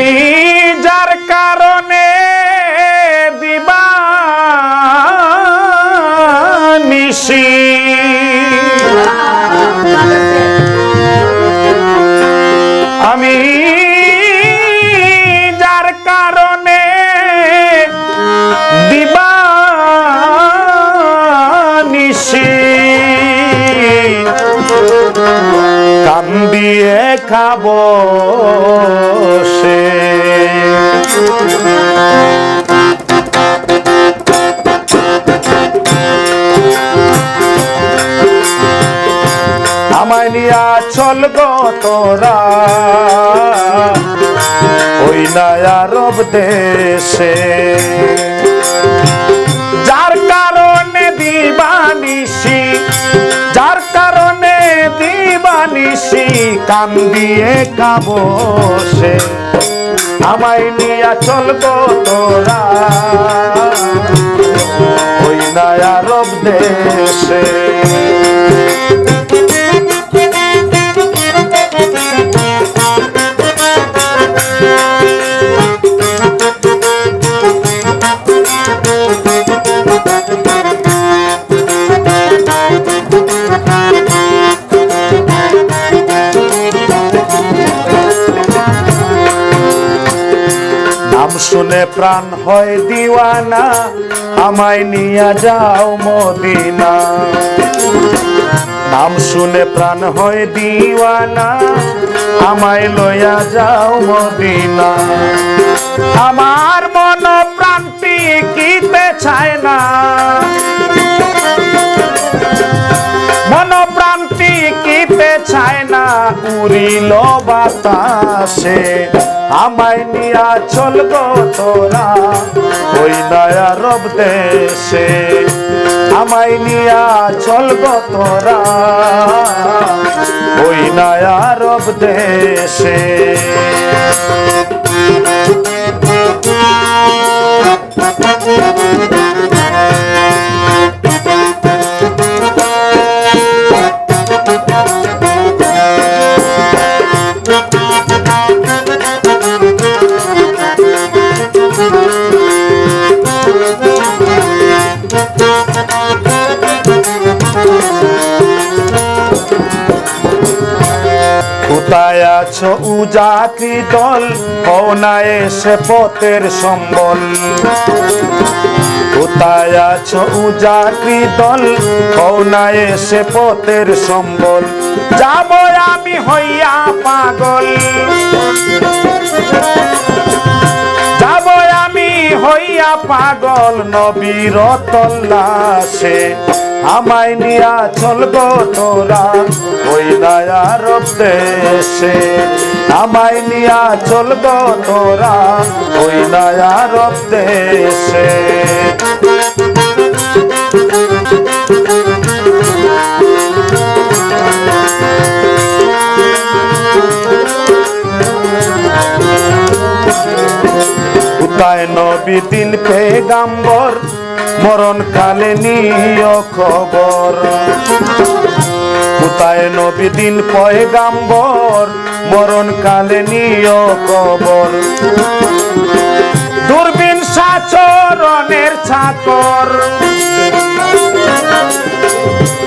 আমি যার কারণে দিবানিশি আমি যার কারণে দিবানিশি কান্দিয়ে খাবো সে আমায় নিয়া চল গো তোরা ওই নয়া রব দেশে যার কারণে দিবানিশি যার কারণে দিবানিশি কান্দিয়ে খাবো সে আমায় নিয়া চল গো তোরা ওই নয়া রব দেশে নাম শুনে প্রাণ হয় দিওয়ানা আমায় নিয়া যাও মদিনা নাম শুনে প্রাণ হয় দিওয়ানা আমায় লইয়া যাও মদিনা আমার মন প্রাণ টিকিতে চায় না মন প্রাণ টিকিতে চায় না উড়িল বাতাসে আমায় নিয়া চল গো তোরা ওই নয়া রব দেশে আমায় নিয়া চল গো তোরা ওই নয়া রব দেশে কোথায় আছো উজাতি দল হও না এসে পথের সম্বল কোথায় আছো উজাতি দল হও না এসে পথের সম্বল যাব আমি হইয়া পাগল যাব আমি হইয়া পাগল নবীর তল্লাশে আমায় নিয়া চল গো তোরা ওই নয়া রব দেশে আমায় নিয়া চল গো তোরা ওই নয়া রব দেশে কোথায় নবী দিন পেগাম্বর মরণ কালে নিও খবর কোথায় নবী দিন পয়গাম্বর মরণ কালে নিও খবর দূরবীন সাচরণের চাকর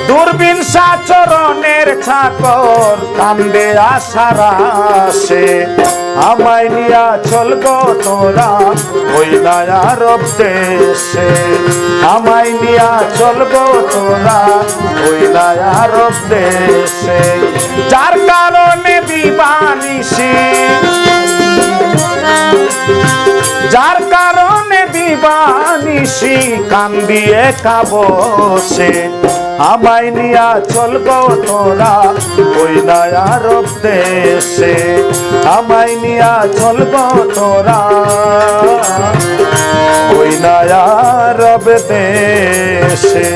দূরবীন সাচরণের চাকর কান্দে আশার আসে আমায় নিয়া চল গো তোরা ওই নয়া রব দেশে আমায় নিয়া চল গো তোরা ওই নয়া রব দেশে যার কারণে দিবানিশি যার কারণে দিবানিশি কান্দিয়ে খাবো সে আমায় নিয়া চল গো তোরা ওই নয়া রব দেশে আমায় নিয়া চল গো তোরা ওই নয়া রব দেশে।